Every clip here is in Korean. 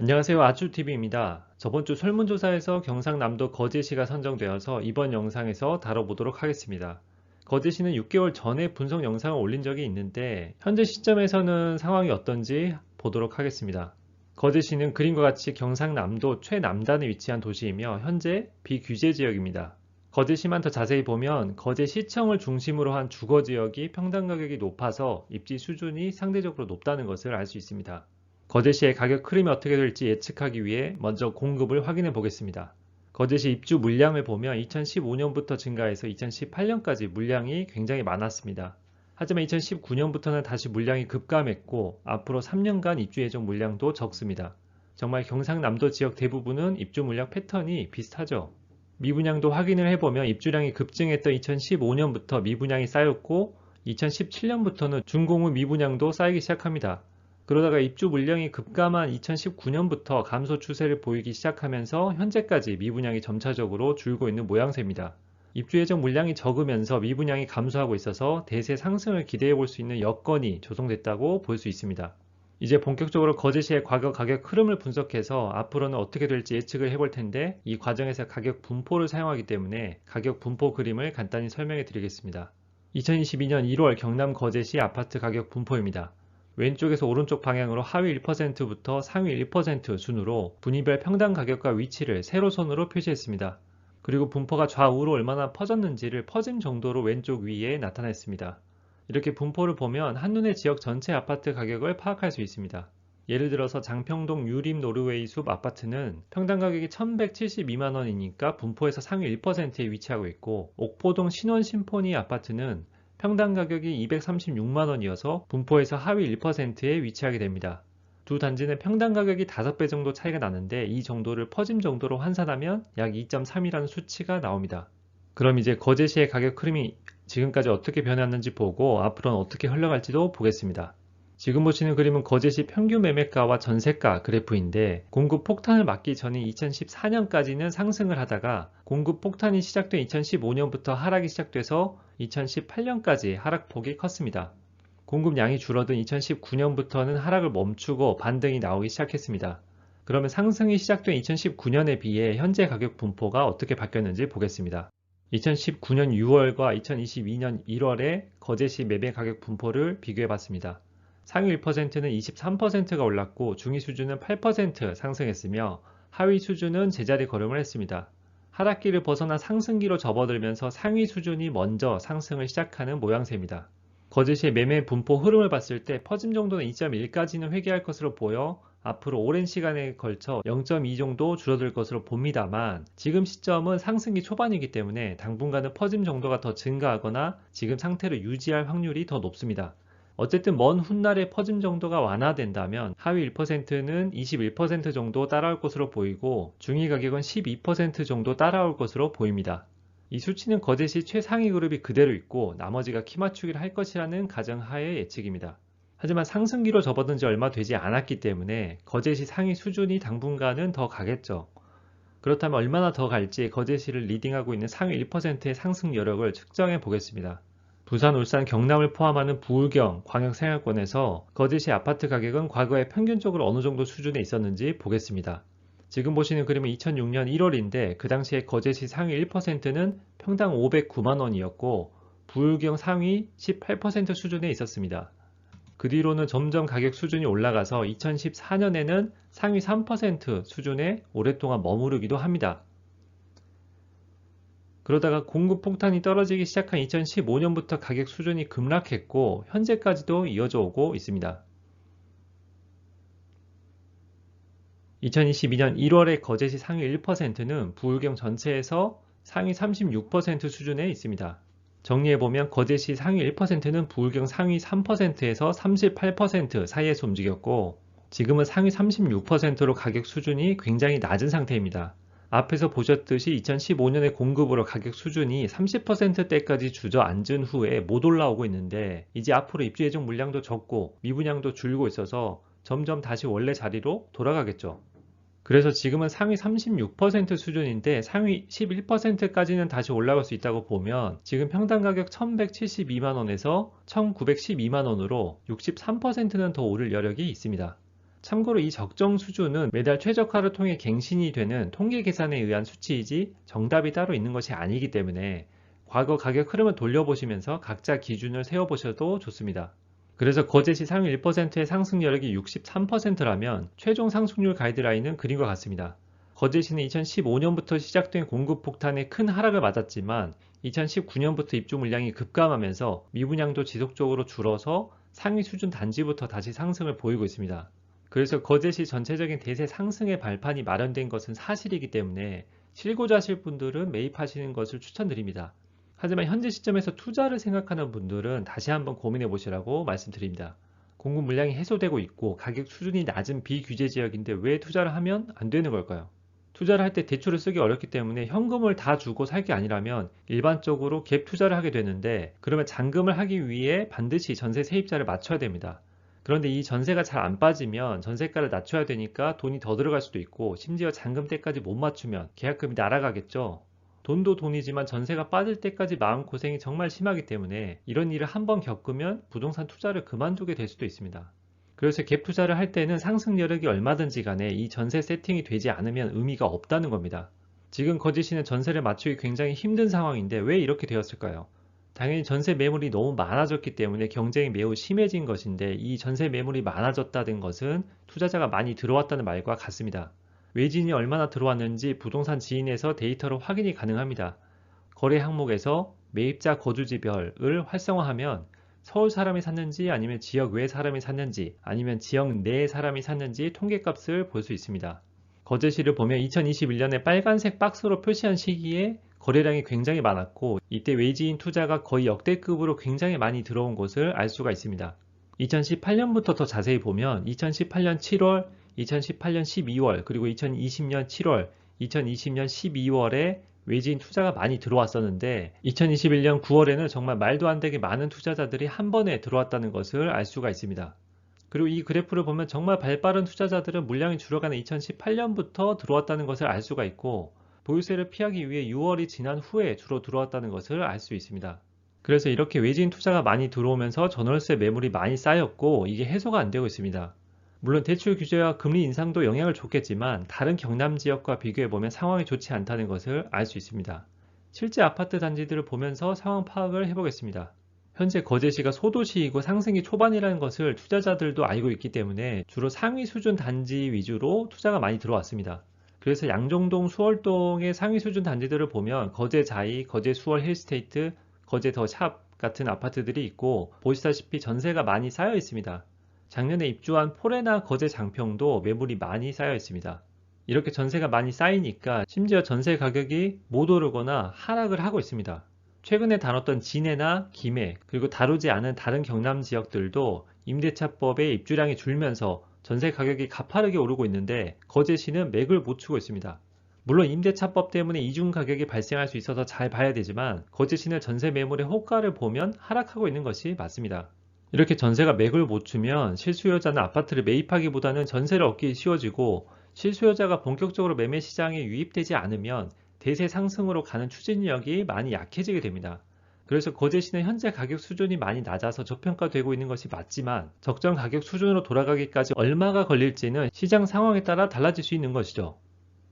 안녕하세요. 아쭈TV입니다. 저번 주 설문조사에서 경상남도 거제시가 선정되어서 이번 영상에서 다뤄보도록 하겠습니다. 거제시는 6개월 전에 분석 영상을 올린 적이 있는데 현재 시점에서는 상황이 어떤지 보도록 하겠습니다. 거제시는 그림과 같이 경상남도 최남단에 위치한 도시이며 현재 비규제 지역입니다. 거제시만 더 자세히 보면 거제시청을 중심으로 한 주거지역이 평당 가격이 높아서 입지 수준이 상대적으로 높다는 것을 알 수 있습니다. 거제시의 가격 흐름이 어떻게 될지 예측하기 위해 먼저 공급을 확인해 보겠습니다. 거제시 입주 물량을 보면 2015년부터 증가해서 2018년까지 물량이 굉장히 많았습니다. 하지만 2019년부터는 다시 물량이 급감했고 앞으로 3년간 입주 예정 물량도 적습니다. 정말 경상남도 지역 대부분은 입주 물량 패턴이 비슷하죠. 미분양도 확인을 해보면 입주량이 급증했던 2015년부터 미분양이 쌓였고 2017년부터는 준공후 미분양도 쌓이기 시작합니다. 그러다가 입주 물량이 급감한 2019년부터 감소 추세를 보이기 시작하면서 현재까지 미분양이 점차적으로 줄고 있는 모양새입니다. 입주 예정 물량이 적으면서 미분양이 감소하고 있어서 대세 상승을 기대해 볼 수 있는 여건이 조성됐다고 볼 수 있습니다. 이제 본격적으로 거제시의 과거 가격 흐름을 분석해서 앞으로는 어떻게 될지 예측을 해볼 텐데 이 과정에서 가격 분포를 사용하기 때문에 가격 분포 그림을 간단히 설명해 드리겠습니다. 2022년 1월 경남 거제시 아파트 가격 분포입니다. 왼쪽에서 오른쪽 방향으로 하위 1%부터 상위 1% 순으로 분위별 평당 가격과 위치를 세로선으로 표시했습니다. 그리고 분포가 좌우로 얼마나 퍼졌는지를 퍼짐 정도로 왼쪽 위에 나타냈습니다. 이렇게 분포를 보면 한눈에 지역 전체 아파트 가격을 파악할 수 있습니다. 예를 들어서 장평동 유림 노르웨이 숲 아파트는 평당 가격이 1172만원이니까 분포에서 상위 1%에 위치하고 있고 옥포동 신원 심포니 아파트는 평당 가격이 236만원이어서 분포에서 하위 1%에 위치하게 됩니다. 두 단지는 평당 가격이 5배 정도 차이가 나는데 이 정도를 퍼짐 정도로 환산하면 약 2.3이라는 수치가 나옵니다. 그럼 이제 거제시의 가격 흐름이 지금까지 어떻게 변했는지 보고 앞으로는 어떻게 흘러갈지도 보겠습니다. 지금 보시는 그림은 거제시 평균 매매가와 전세가 그래프인데 공급 폭탄을 맞기 전인 2014년까지는 상승을 하다가 공급 폭탄이 시작된 2015년부터 하락이 시작돼서 2018년까지 하락폭이 컸습니다. 공급량이 줄어든 2019년부터는 하락을 멈추고 반등이 나오기 시작했습니다. 그러면 상승이 시작된 2019년에 비해 현재 가격 분포가 어떻게 바뀌었는지 보겠습니다. 2019년 6월과 2022년 1월의 거제시 매매 가격 분포를 비교해 봤습니다. 상위 1%는 23%가 올랐고 중위 수준은 8% 상승했으며 하위 수준은 제자리 걸음을 했습니다. 하락기를 벗어나 상승기로 접어들면서 상위 수준이 먼저 상승을 시작하는 모양새입니다. 거제시의 매매 분포 흐름을 봤을 때 퍼짐 정도는 2.1까지는 회귀할 것으로 보여 앞으로 오랜 시간에 걸쳐 0.2 정도 줄어들 것으로 봅니다만 지금 시점은 상승기 초반이기 때문에 당분간은 퍼짐 정도가 더 증가하거나 지금 상태를 유지할 확률이 더 높습니다. 어쨌든 먼 훗날에 퍼짐 정도가 완화된다면 하위 1%는 21% 정도 따라올 것으로 보이고 중위 가격은 12% 정도 따라올 것으로 보입니다. 이 수치는 거제시 최상위 그룹이 그대로 있고 나머지가 키 맞추기를 할 것이라는 가정하에 예측입니다. 하지만 상승기로 접어든 지 얼마 되지 않았기 때문에 거제시 상위 수준이 당분간은 더 가겠죠. 그렇다면 얼마나 더 갈지 거제시를 리딩하고 있는 상위 1%의 상승 여력을 측정해 보겠습니다. 부산, 울산, 경남을 포함하는 부울경, 광역생활권에서 거제시 아파트 가격은 과거에 평균적으로 어느 정도 수준에 있었는지 보겠습니다. 지금 보시는 그림은 2006년 1월인데 그 당시에 거제시 상위 1%는 평당 509만원이었고 부울경 상위 18% 수준에 있었습니다. 그 뒤로는 점점 가격 수준이 올라가서 2014년에는 상위 3% 수준에 오랫동안 머무르기도 합니다. 그러다가 공급 폭탄이 떨어지기 시작한 2015년부터 가격 수준이 급락했고 현재까지도 이어져 오고 있습니다. 2022년 1월의 거제시 상위 1%는 부울경 전체에서 상위 36% 수준에 있습니다. 정리해보면 거제시 상위 1%는 부울경 상위 3%에서 38% 사이에서 움직였고 지금은 상위 36%로 가격 수준이 굉장히 낮은 상태입니다. 앞에서 보셨듯이 2015년의 공급으로 가격 수준이 30%대까지 주저앉은 후에 못 올라오고 있는데 이제 앞으로 입주 예정 물량도 적고 미분양도 줄고 있어서 점점 다시 원래 자리로 돌아가겠죠. 그래서 지금은 상위 36% 수준인데 상위 11%까지는 다시 올라갈 수 있다고 보면 지금 평당 가격 1172만원에서 1912만원으로 63%는 더 오를 여력이 있습니다. 참고로 이 적정 수준은 매달 최저가를 통해 갱신이 되는 통계 계산에 의한 수치이지 정답이 따로 있는 것이 아니기 때문에 과거 가격 흐름을 돌려보시면서 각자 기준을 세워보셔도 좋습니다. 그래서 거제시 상위 1%의 상승 여력이 63%라면 최종 상승률 가이드라인은 그림과 같습니다. 거제시는 2015년부터 시작된 공급 폭탄에 큰 하락을 맞았지만 2019년부터 입주 물량이 급감하면서 미분양도 지속적으로 줄어서 상위 수준 단지부터 다시 상승을 보이고 있습니다. 그래서 거제시 전체적인 대세 상승의 발판이 마련된 것은 사실이기 때문에 실고자 하실 분들은 매입하시는 것을 추천드립니다. 하지만 현재 시점에서 투자를 생각하는 분들은 다시 한번 고민해 보시라고 말씀드립니다. 공급 물량이 해소되고 있고 가격 수준이 낮은 비규제 지역인데 왜 투자를 하면 안 되는 걸까요? 투자를 할 때 대출을 쓰기 어렵기 때문에 현금을 다 주고 살 게 아니라면 일반적으로 갭 투자를 하게 되는데, 그러면 잔금을 하기 위해 반드시 전세 세입자를 맞춰야 됩니다. 그런데 이 전세가 잘 안 빠지면 전세가를 낮춰야 되니까 돈이 더 들어갈 수도 있고, 심지어 잔금 때까지 못 맞추면 계약금이 날아가겠죠. 돈도 돈이지만 전세가 빠질 때까지 마음고생이 정말 심하기 때문에 이런 일을 한번 겪으면 부동산 투자를 그만두게 될 수도 있습니다. 그래서 갭 투자를 할 때는 상승 여력이 얼마든지 간에 이 전세 세팅이 되지 않으면 의미가 없다는 겁니다. 지금 거주시는 전세를 맞추기 굉장히 힘든 상황인데 왜 이렇게 되었을까요? 당연히 전세 매물이 너무 많아졌기 때문에 경쟁이 매우 심해진 것인데, 이 전세 매물이 많아졌다는 것은 투자자가 많이 들어왔다는 말과 같습니다. 외진이 얼마나 들어왔는지 부동산 지인에서 데이터로 확인이 가능합니다. 거래 항목에서 매입자 거주지별을 활성화하면 서울 사람이 샀는지 아니면 지역 외 사람이 샀는지 아니면 지역 내 사람이 샀는지 통계값을 볼 수 있습니다. 거제시를 보면 2021년에 빨간색 박스로 표시한 시기에 거래량이 굉장히 많았고, 이때 외지인 투자가 거의 역대급으로 굉장히 많이 들어온 것을 알 수가 있습니다. 2018년부터 더 자세히 보면 2018년 7월, 2018년 12월, 그리고 2020년 7월, 2020년 12월에 외지인 투자가 많이 들어왔었는데 2021년 9월에는 정말 말도 안 되게 많은 투자자들이 한 번에 들어왔다는 것을 알 수가 있습니다. 그리고 이 그래프를 보면 정말 발빠른 투자자들은 물량이 줄어가는 2018년부터 들어왔다는 것을 알 수가 있고, 보유세를 피하기 위해 6월이 지난 후에 주로 들어왔다는 것을 알 수 있습니다. 그래서 이렇게 외지인 투자가 많이 들어오면서 전월세 매물이 많이 쌓였고 이게 해소가 안 되고 있습니다. 물론 대출 규제와 금리 인상도 영향을 줬겠지만 다른 경남 지역과 비교해보면 상황이 좋지 않다는 것을 알 수 있습니다. 실제 아파트 단지들을 보면서 상황 파악을 해보겠습니다. 현재 거제시가 소도시이고 상승기 초반이라는 것을 투자자들도 알고 있기 때문에 주로 상위 수준 단지 위주로 투자가 많이 들어왔습니다. 그래서 양정동, 수월동의 상위 수준 단지들을 보면 거제 자이, 거제 수월 힐스테이트, 거제 더 샵 같은 아파트들이 있고, 보시다시피 전세가 많이 쌓여 있습니다. 작년에 입주한 포레나 거제 장평도 매물이 많이 쌓여 있습니다. 이렇게 전세가 많이 쌓이니까 심지어 전세 가격이 못 오르거나 하락을 하고 있습니다. 최근에 다뤘던 진해나 김해, 그리고 다루지 않은 다른 경남 지역들도 임대차법의 입주량이 줄면서 전세 가격이 가파르게 오르고 있는데 거제시는 맥을 못 추고 있습니다. 물론 임대차법 때문에 이중 가격이 발생할 수 있어서 잘 봐야 되지만 거제시는 전세 매물의 호가를 보면 하락하고 있는 것이 맞습니다. 이렇게 전세가 맥을 못 추면 실수요자는 아파트를 매입하기보다는 전세를 얻기 쉬워지고, 실수요자가 본격적으로 매매 시장에 유입되지 않으면 대세 상승으로 가는 추진력이 많이 약해지게 됩니다. 그래서 거제시는 현재 가격 수준이 많이 낮아서 저평가되고 있는 것이 맞지만 적정 가격 수준으로 돌아가기까지 얼마가 걸릴지는 시장 상황에 따라 달라질 수 있는 것이죠.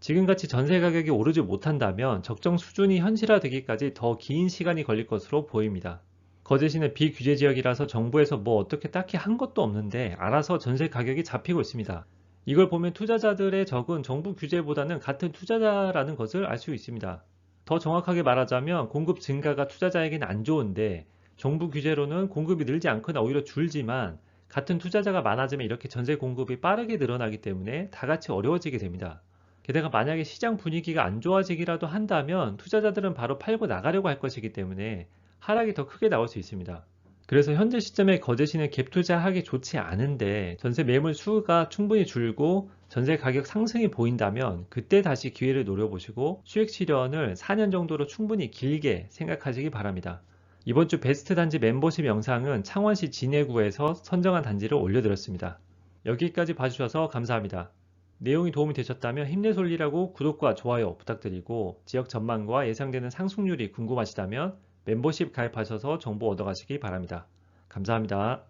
지금같이 전세 가격이 오르지 못한다면 적정 수준이 현실화되기까지 더 긴 시간이 걸릴 것으로 보입니다. 거제시는 비규제 지역이라서 정부에서 뭐 어떻게 딱히 한 것도 없는데 알아서 전세 가격이 잡히고 있습니다. 이걸 보면 투자자들의 적은 정부 규제보다는 같은 투자자라는 것을 알 수 있습니다. 더 정확하게 말하자면 공급 증가가 투자자에게는 안 좋은데, 정부 규제로는 공급이 늘지 않거나 오히려 줄지만 같은 투자자가 많아지면 이렇게 전세 공급이 빠르게 늘어나기 때문에 다 같이 어려워지게 됩니다. 게다가 만약에 시장 분위기가 안 좋아지기라도 한다면 투자자들은 바로 팔고 나가려고 할 것이기 때문에 하락이 더 크게 나올 수 있습니다. 그래서 현재 시점에 거제시는 갭 투자하기 좋지 않은데 전세 매물 수가 충분히 줄고 전세 가격 상승이 보인다면 그때 다시 기회를 노려보시고 수익 실현을 4년 정도로 충분히 길게 생각하시기 바랍니다. 이번 주 베스트 단지 멤버십 영상은 창원시 진해구에서 선정한 단지를 올려드렸습니다. 여기까지 봐주셔서 감사합니다. 내용이 도움이 되셨다면 힘내솔리라고 구독과 좋아요 부탁드리고, 지역 전망과 예상되는 상승률이 궁금하시다면 멤버십 가입하셔서 정보 얻어가시기 바랍니다. 감사합니다.